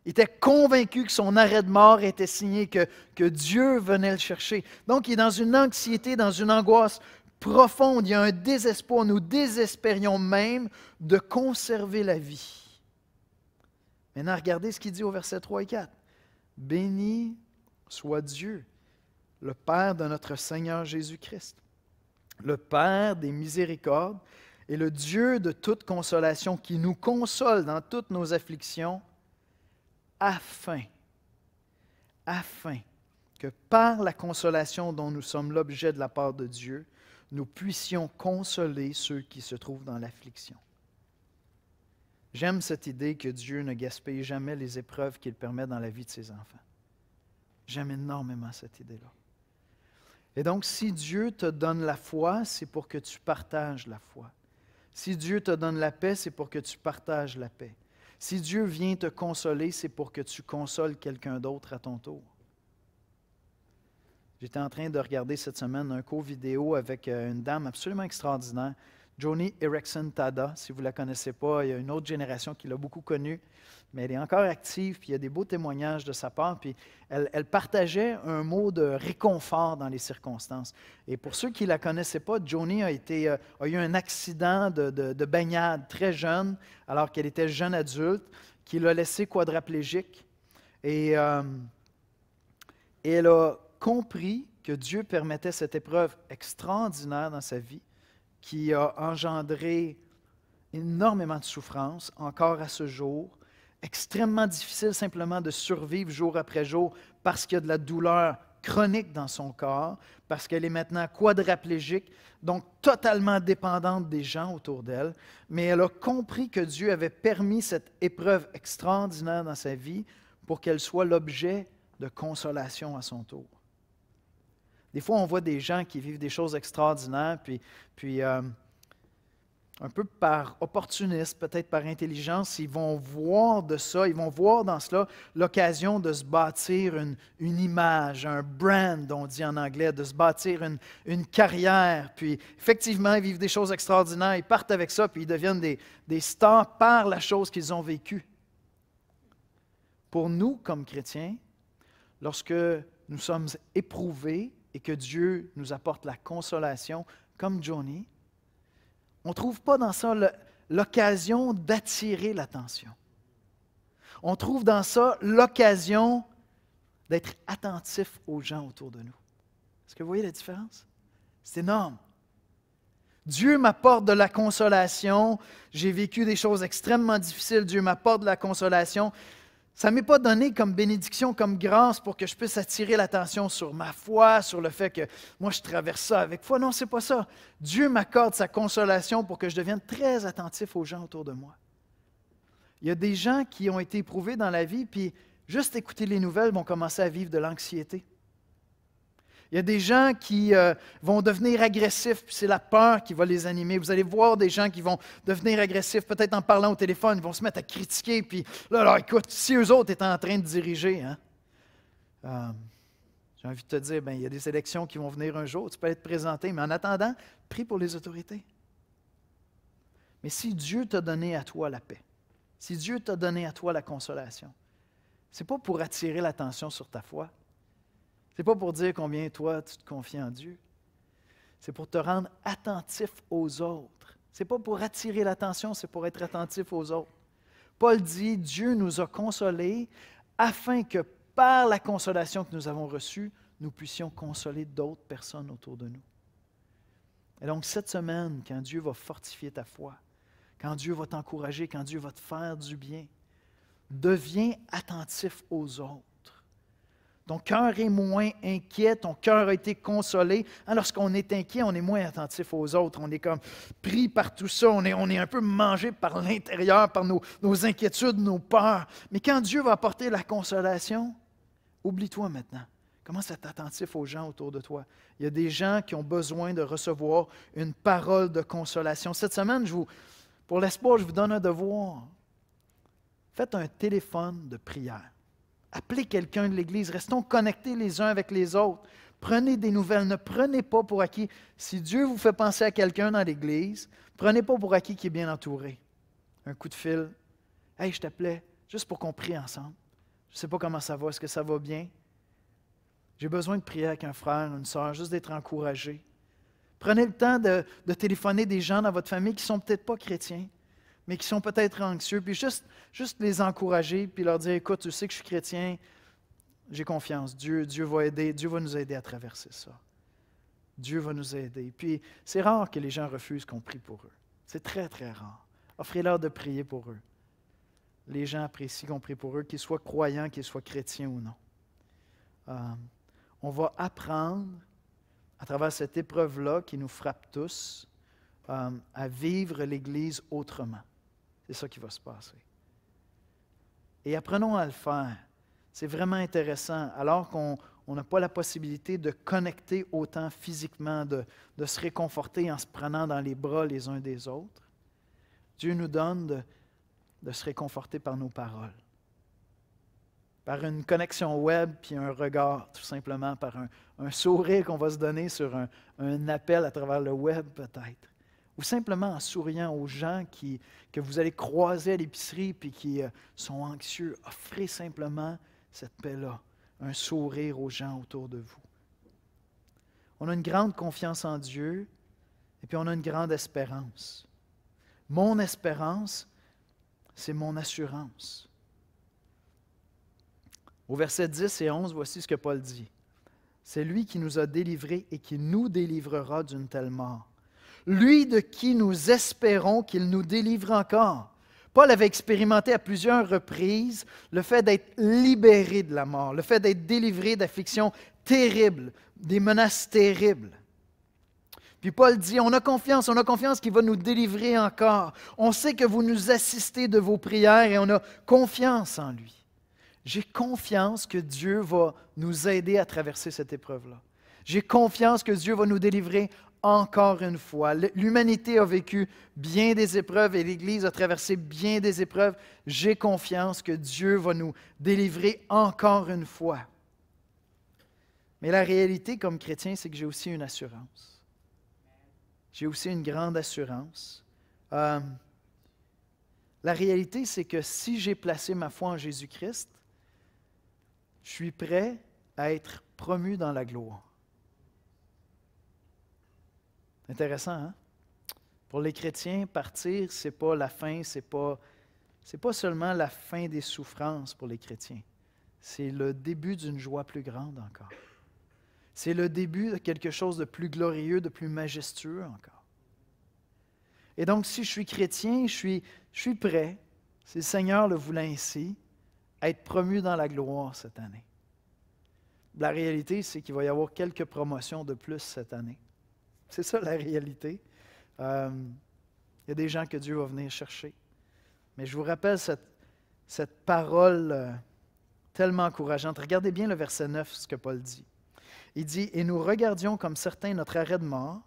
Il était convaincu que son arrêt de mort était signé, que Dieu venait le chercher. Donc, il est dans une anxiété, dans une angoisse profonde. Il y a un désespoir. Nous désespérions même de conserver la vie. Maintenant, regardez ce qu'il dit au verset 3 et 4. « Béni soit Dieu, le Père de notre Seigneur Jésus-Christ, le Père des miséricordes et le Dieu de toute consolation qui nous console dans toutes nos afflictions, afin que par la consolation dont nous sommes l'objet de la part de Dieu, nous puissions consoler ceux qui se trouvent dans l'affliction. » J'aime cette idée que Dieu ne gaspille jamais les épreuves qu'il permet dans la vie de ses enfants. J'aime énormément cette idée-là. Et donc, si Dieu te donne la foi, c'est pour que tu partages la foi. Si Dieu te donne la paix, c'est pour que tu partages la paix. Si Dieu vient te consoler, c'est pour que tu consoles quelqu'un d'autre à ton tour. J'étais en train de regarder cette semaine un court vidéo avec une dame absolument extraordinaire, Joni Eareckson Tada. Si vous ne la connaissez pas, il y a une autre génération qui l'a beaucoup connue, mais elle est encore active, puis il y a des beaux témoignages de sa part, puis elle partageait un mot de réconfort dans les circonstances. Et pour ceux qui ne la connaissaient pas, Joni a eu un accident de baignade très jeune, alors qu'elle était jeune adulte, qui l'a laissée quadraplégique. Et elle a compris que Dieu permettait cette épreuve extraordinaire dans sa vie, qui a engendré énormément de souffrance, encore à ce jour, extrêmement difficile simplement de survivre jour après jour parce qu'il y a de la douleur chronique dans son corps, parce qu'elle est maintenant quadraplégique, donc totalement dépendante des gens autour d'elle, mais elle a compris que Dieu avait permis cette épreuve extraordinaire dans sa vie pour qu'elle soit l'objet de consolation à son tour. Des fois, on voit des gens qui vivent des choses extraordinaires, puis un peu par opportunisme, peut-être par intelligence, ils vont voir de ça, ils vont voir dans cela l'occasion de se bâtir une image, un brand, on dit en anglais, de se bâtir une carrière. Puis effectivement, ils vivent des choses extraordinaires, ils partent avec ça, puis ils deviennent des stars par la chose qu'ils ont vécue. Pour nous, comme chrétiens, lorsque nous sommes éprouvés et que Dieu nous apporte la consolation, comme Joni, on ne trouve pas dans ça l'occasion d'attirer l'attention. On trouve dans ça l'occasion d'être attentif aux gens autour de nous. Est-ce que vous voyez la différence? C'est énorme. Dieu m'apporte de la consolation. J'ai vécu des choses extrêmement difficiles. Dieu m'apporte de la consolation. Ça ne m'est pas donné comme bénédiction, comme grâce pour que je puisse attirer l'attention sur ma foi, sur le fait que moi je traverse ça avec foi. Non, ce n'est pas ça. Dieu m'accorde sa consolation pour que je devienne très attentif aux gens autour de moi. Il y a des gens qui ont été éprouvés dans la vie, puis juste écouter les nouvelles vont commencer à vivre de l'anxiété. Il y a des gens qui vont devenir agressifs, puis c'est la peur qui va les animer. Vous allez voir des gens qui vont devenir agressifs, peut-être en parlant au téléphone, ils vont se mettre à critiquer, puis là, écoute, si eux autres étaient en train de diriger, j'ai envie de te dire, il y a des élections qui vont venir un jour, tu peux être présenté, mais en attendant, prie pour les autorités. Mais si Dieu t'a donné à toi la paix, si Dieu t'a donné à toi la consolation, Ce n'est pas pour attirer l'attention sur ta foi. Ce n'est pas pour dire combien toi, tu te confies en Dieu. C'est pour te rendre attentif aux autres. Ce n'est pas pour attirer l'attention, c'est pour être attentif aux autres. Paul dit, Dieu nous a consolés afin que par la consolation que nous avons reçue, nous puissions consoler d'autres personnes autour de nous. Et donc, cette semaine, quand Dieu va fortifier ta foi, quand Dieu va t'encourager, quand Dieu va te faire du bien, deviens attentif aux autres. Ton cœur est moins inquiet, ton cœur a été consolé. Lorsqu'on est inquiet, on est moins attentif aux autres. On est comme pris par tout ça. On est un peu mangé par l'intérieur, par nos inquiétudes, nos peurs. Mais quand Dieu va apporter la consolation, oublie-toi maintenant. Commence à être attentif aux gens autour de toi. Il y a des gens qui ont besoin de recevoir une parole de consolation. Cette semaine, pour l'espoir, je vous donne un devoir. Faites un téléphone de prière. Appelez quelqu'un de l'Église. Restons connectés les uns avec les autres. Prenez des nouvelles. Ne prenez pas pour acquis. Si Dieu vous fait penser à quelqu'un dans l'Église, prenez pas pour acquis qu'il est bien entouré. Un coup de fil. « Hey, je t'appelais juste pour qu'on prie ensemble. Je ne sais pas comment ça va. Est-ce que ça va bien? J'ai besoin de prier avec un frère, une sœur, juste d'être encouragé. » Prenez le temps de téléphoner des gens dans votre famille qui ne sont peut-être pas chrétiens, mais qui sont peut-être anxieux, puis juste les encourager, puis leur dire, écoute, tu sais que je suis chrétien, j'ai confiance, Dieu va aider, Dieu va nous aider à traverser ça. Dieu va nous aider. Puis c'est rare que les gens refusent qu'on prie pour eux. C'est très, très rare. Offrez-leur de prier pour eux. Les gens apprécient qu'on prie pour eux, qu'ils soient croyants, qu'ils soient chrétiens ou non. On va apprendre, à travers cette épreuve-là qui nous frappe tous, à vivre l'Église autrement. C'est ça qui va se passer. Et apprenons à le faire. C'est vraiment intéressant. Alors qu'on n'a pas la possibilité de connecter autant physiquement, de se réconforter en se prenant dans les bras les uns des autres, Dieu nous donne de se réconforter par nos paroles. Par une connexion web, puis un regard, tout simplement, par un sourire qu'on va se donner sur un appel à travers le web, peut-être. Ou simplement en souriant aux gens que vous allez croiser à l'épicerie puis qui sont anxieux. Offrez simplement cette paix-là, un sourire aux gens autour de vous. On a une grande confiance en Dieu et puis on a une grande espérance. Mon espérance, c'est mon assurance. Au verset 10 et 11, voici ce que Paul dit. C'est lui qui nous a délivrés et qui nous délivrera d'une telle mort. Lui de qui nous espérons qu'il nous délivre encore. Paul avait expérimenté à plusieurs reprises le fait d'être libéré de la mort, le fait d'être délivré d'afflictions terribles, des menaces terribles. Puis Paul dit, on a confiance qu'il va nous délivrer encore. On sait que vous nous assistez de vos prières et on a confiance en lui. J'ai confiance que Dieu va nous aider à traverser cette épreuve-là. J'ai confiance que Dieu va nous délivrer encore une fois. L'humanité a vécu bien des épreuves et l'Église a traversé bien des épreuves. J'ai confiance que Dieu va nous délivrer encore une fois. Mais la réalité comme chrétien, c'est que j'ai aussi une assurance. J'ai aussi une grande assurance. La réalité, c'est que si j'ai placé ma foi en Jésus-Christ, je suis prêt à être promu dans la gloire. Intéressant, hein? Pour les chrétiens, partir, ce n'est pas la fin, c'est pas seulement la fin des souffrances pour les chrétiens. C'est le début d'une joie plus grande encore. C'est le début de quelque chose de plus glorieux, de plus majestueux encore. Et donc, si je suis chrétien, je suis prêt, si le Seigneur le voulait ainsi, à être promu dans la gloire cette année. La réalité, c'est qu'il va y avoir quelques promotions de plus cette année. C'est ça la réalité. Il y a des gens que Dieu va venir chercher. Mais je vous rappelle cette parole tellement encourageante. Regardez bien le verset 9, ce que Paul dit. Il dit, « Et nous regardions comme certains notre arrêt de mort,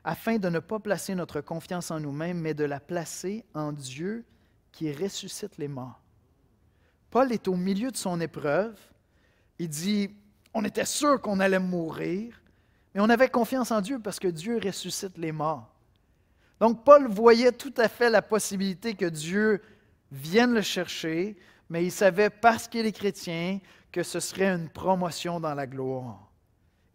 afin de ne pas placer notre confiance en nous-mêmes, mais de la placer en Dieu qui ressuscite les morts. » Paul est au milieu de son épreuve. Il dit, on était sûr qu'on allait mourir, mais on avait confiance en Dieu parce que Dieu ressuscite les morts. Donc Paul voyait tout à fait la possibilité que Dieu vienne le chercher, mais il savait, parce qu'il est chrétien, que ce serait une promotion dans la gloire.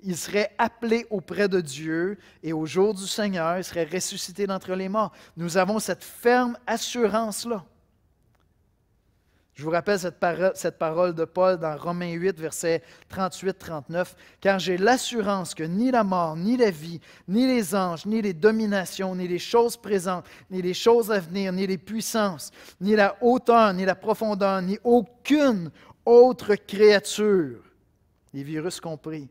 Il serait appelé auprès de Dieu et au jour du Seigneur, il serait ressuscité d'entre les morts. Nous avons cette ferme assurance-là. Je vous rappelle cette parole de Paul dans Romains 8, versets 38-39. « Car j'ai l'assurance que ni la mort, ni la vie, ni les anges, ni les dominations, ni les choses présentes, ni les choses à venir, ni les puissances, ni la hauteur, ni la profondeur, ni aucune autre créature, les virus compris,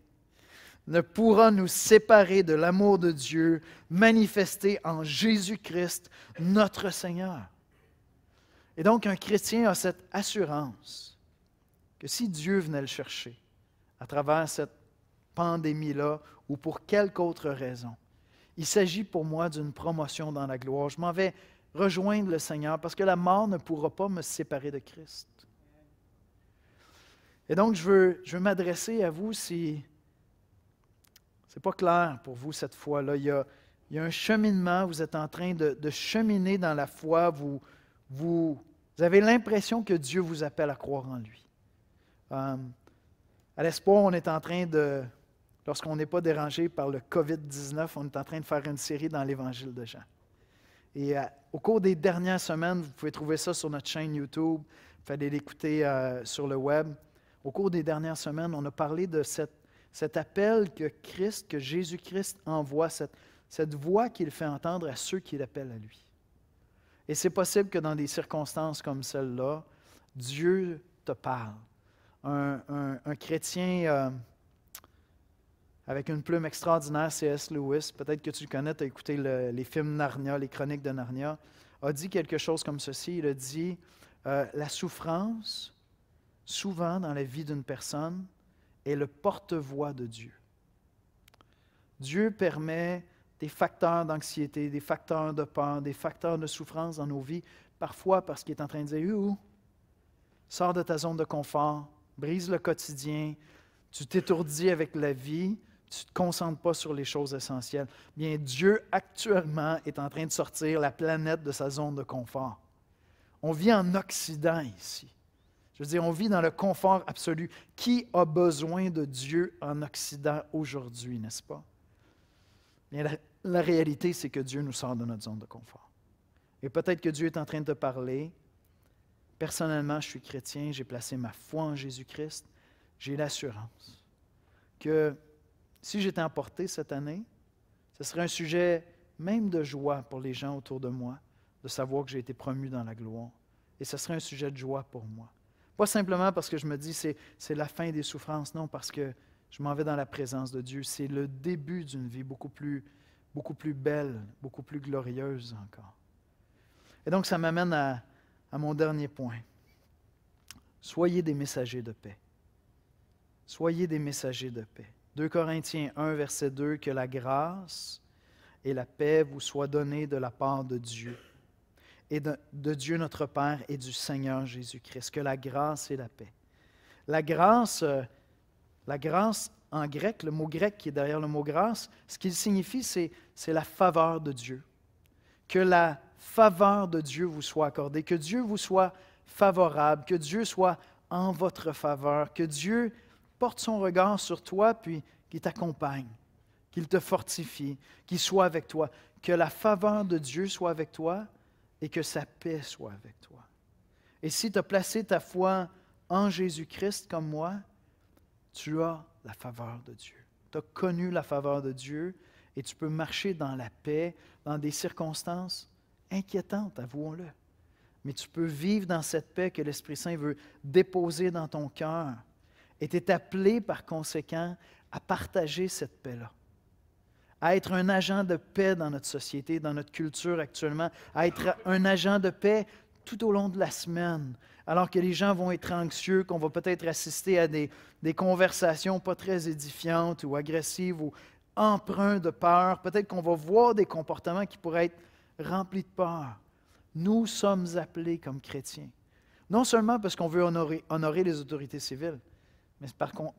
ne pourra nous séparer de l'amour de Dieu manifesté en Jésus-Christ, notre Seigneur. » Et donc, un chrétien a cette assurance que si Dieu venait le chercher à travers cette pandémie-là ou pour quelque autre raison, il s'agit pour moi d'une promotion dans la gloire. Je m'en vais rejoindre le Seigneur parce que la mort ne pourra pas me séparer de Christ. Et donc, je veux m'adresser à vous si ce n'est pas clair pour vous cette fois-là. Il y a un cheminement, vous êtes en train de cheminer dans la foi, vous avez l'impression que Dieu vous appelle à croire en lui. À l'Espoir, on est en train de, lorsqu'on n'est pas dérangé par le COVID-19, on est en train de faire une série dans l'Évangile de Jean. Et au cours des dernières semaines, vous pouvez trouver ça sur notre chaîne YouTube, il fallait l'écouter sur le web. Au cours des dernières semaines, on a parlé de cet appel que Jésus-Christ envoie, cette voix qu'il fait entendre à ceux qui l'appellent à lui. Et c'est possible que dans des circonstances comme celle-là, Dieu te parle. Un chrétien avec une plume extraordinaire, C.S. Lewis, peut-être que tu le connais, tu as écouté les films Narnia, les chroniques de Narnia, a dit quelque chose comme ceci. Il a dit la souffrance, souvent dans la vie d'une personne, est le porte-voix de Dieu. Dieu permet des facteurs d'anxiété, des facteurs de peur, des facteurs de souffrance dans nos vies, parfois parce qu'il est en train de dire « Sors de ta zone de confort, brise le quotidien, tu t'étourdis avec la vie, tu ne te concentres pas sur les choses essentielles. » Bien, Dieu actuellement est en train de sortir la planète de sa zone de confort. On vit en Occident ici. Je veux dire, on vit dans le confort absolu. Qui a besoin de Dieu en Occident aujourd'hui, n'est-ce pas? Bien, la réalité, c'est que Dieu nous sort de notre zone de confort. Et peut-être que Dieu est en train de te parler. Personnellement, je suis chrétien, j'ai placé ma foi en Jésus-Christ. J'ai l'assurance que si j'étais emporté cette année, ce serait un sujet même de joie pour les gens autour de moi, de savoir que j'ai été promu dans la gloire. Et ce serait un sujet de joie pour moi. Pas simplement parce que je me dis c'est la fin des souffrances, non, parce que je m'en vais dans la présence de Dieu. C'est le début d'une vie beaucoup plus belle, beaucoup plus glorieuse encore. Et donc, ça m'amène à mon dernier point. Soyez des messagers de paix. Soyez des messagers de paix. 2 Corinthiens 1, verset 2, « Que la grâce et la paix vous soient données de la part de Dieu, et de Dieu notre Père et du Seigneur Jésus-Christ. » Que la grâce et la paix. La grâce, en grec, le mot grec qui est derrière le mot grâce, ce qu'il signifie, c'est la faveur de Dieu. Que la faveur de Dieu vous soit accordée, que Dieu vous soit favorable, que Dieu soit en votre faveur, que Dieu porte son regard sur toi, puis qu'il t'accompagne, qu'il te fortifie, qu'il soit avec toi. Que la faveur de Dieu soit avec toi et que sa paix soit avec toi. Et si tu as placé ta foi en Jésus-Christ comme moi, tu as la faveur de Dieu. Tu as connu la faveur de Dieu et tu peux marcher dans la paix, dans des circonstances inquiétantes, avouons-le. Mais tu peux vivre dans cette paix que l'Esprit Saint veut déposer dans ton cœur. Et tu es appelé par conséquent à partager cette paix-là, à être un agent de paix dans notre société, dans notre culture actuellement, à être un agent de paix tout au long de la semaine, alors que les gens vont être anxieux, qu'on va peut-être assister à des conversations pas très édifiantes ou agressives ou empreintes de peur. Peut-être qu'on va voir des comportements qui pourraient être remplis de peur. Nous sommes appelés comme chrétiens, non seulement parce qu'on veut honorer les autorités civiles, mais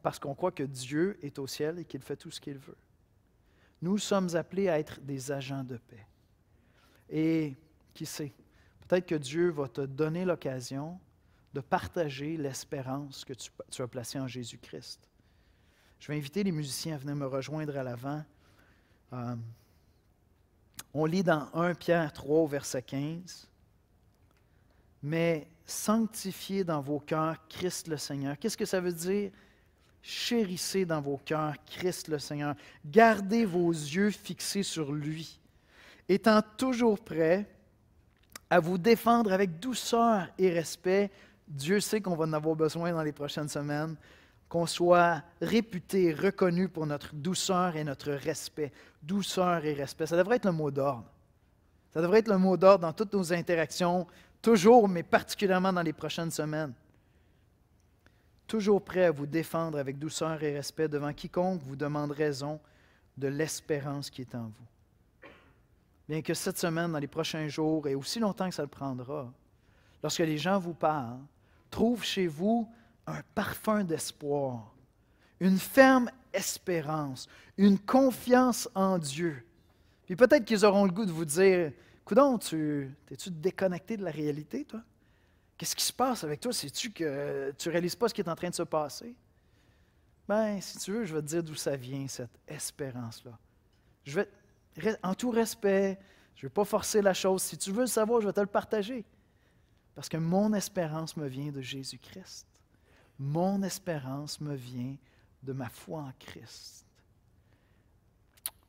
parce qu'on croit que Dieu est au ciel et qu'il fait tout ce qu'il veut. Nous sommes appelés à être des agents de paix. Et qui sait, peut-être que Dieu va te donner l'occasion de partager l'espérance que tu as placée en Jésus-Christ. Je vais inviter les musiciens à venir me rejoindre à l'avant. On lit dans 1 Pierre 3, verset 15. « Mais sanctifiez dans vos cœurs Christ le Seigneur. » Qu'est-ce que ça veut dire? Chérissez dans vos cœurs Christ le Seigneur. Gardez vos yeux fixés sur lui, étant toujours prêts à vous défendre avec douceur et respect. Dieu sait qu'on va en avoir besoin dans les prochaines semaines, qu'on soit réputé, reconnu pour notre douceur et notre respect. Douceur et respect, ça devrait être le mot d'ordre. Ça devrait être le mot d'ordre dans toutes nos interactions, toujours, mais particulièrement dans les prochaines semaines. Toujours prêt à vous défendre avec douceur et respect devant quiconque vous demande raison de l'espérance qui est en vous. Bien que cette semaine, dans les prochains jours, et aussi longtemps que ça le prendra, lorsque les gens vous parlent, trouvent chez vous un parfum d'espoir, une ferme espérance, une confiance en Dieu. Puis peut-être qu'ils auront le goût de vous dire, « Coudonc, t'es-tu déconnecté de la réalité, toi? Qu'est-ce qui se passe avec toi? Sais-tu que tu ne réalises pas ce qui est en train de se passer? » Bien, si tu veux, je vais te dire d'où ça vient, cette espérance-là. En tout respect, je ne vais pas forcer la chose. Si tu veux le savoir, je vais te le partager. Parce que mon espérance me vient de Jésus-Christ. Mon espérance me vient de ma foi en Christ.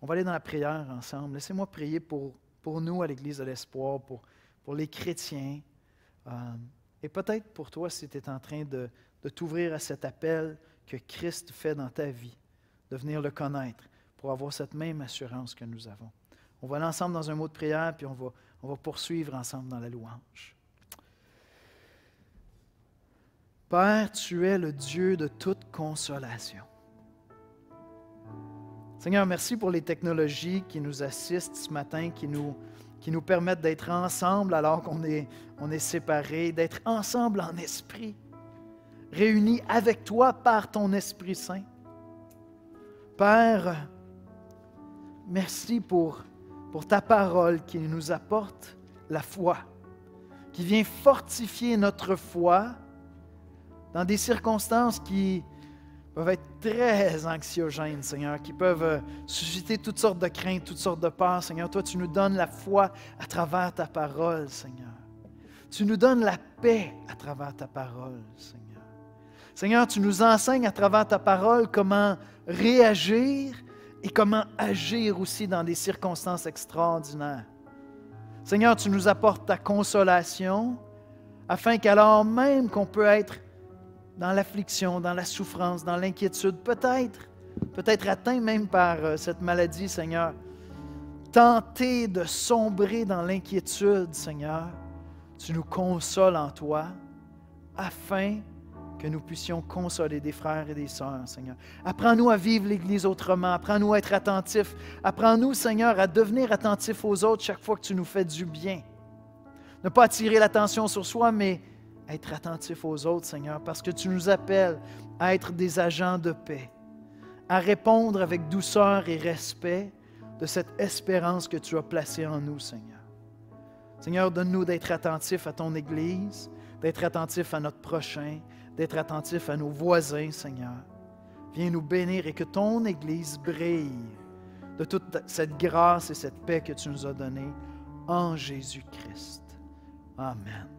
On va aller dans la prière ensemble. Laissez-moi prier pour nous à l'Église de l'Espoir, pour les chrétiens. Et peut-être pour toi, si tu es en train de t'ouvrir à cet appel que Christ fait dans ta vie, de venir le connaître pour avoir cette même assurance que nous avons. On va aller ensemble dans un mot de prière, puis on va poursuivre ensemble dans la louange. Père, tu es le Dieu de toute consolation. Seigneur, merci pour les technologies qui nous assistent ce matin, qui nous permettent d'être ensemble alors qu'on est séparés, d'être ensemble en esprit, réunis avec toi par ton Esprit Saint. Père, merci pour ta parole qui nous apporte la foi, qui vient fortifier notre foi dans des circonstances qui peuvent être très anxiogènes, Seigneur, qui peuvent susciter toutes sortes de craintes, toutes sortes de peurs, Seigneur. Toi, tu nous donnes la foi à travers ta parole, Seigneur. Tu nous donnes la paix à travers ta parole, Seigneur. Seigneur, tu nous enseignes à travers ta parole comment réagir et comment agir aussi dans des circonstances extraordinaires. Seigneur, tu nous apportes ta consolation afin qu'alors même qu'on peut être dans l'affliction, dans la souffrance, dans l'inquiétude, peut-être atteint même par cette maladie, Seigneur, tenté de sombrer dans l'inquiétude, Seigneur, tu nous consoles en toi, afin que nous puissions consoler des frères et des sœurs, Seigneur. Apprends-nous à vivre l'Église autrement, apprends-nous à être attentifs, apprends-nous, Seigneur, à devenir attentifs aux autres chaque fois que tu nous fais du bien. Ne pas attirer l'attention sur soi, mais être attentif aux autres, Seigneur, parce que tu nous appelles à être des agents de paix, à répondre avec douceur et respect de cette espérance que tu as placée en nous, Seigneur. Seigneur, donne-nous d'être attentifs à ton Église, d'être attentifs à notre prochain, d'être attentifs à nos voisins, Seigneur. Viens nous bénir et que ton Église brille de toute cette grâce et cette paix que tu nous as donnée en Jésus-Christ. Amen.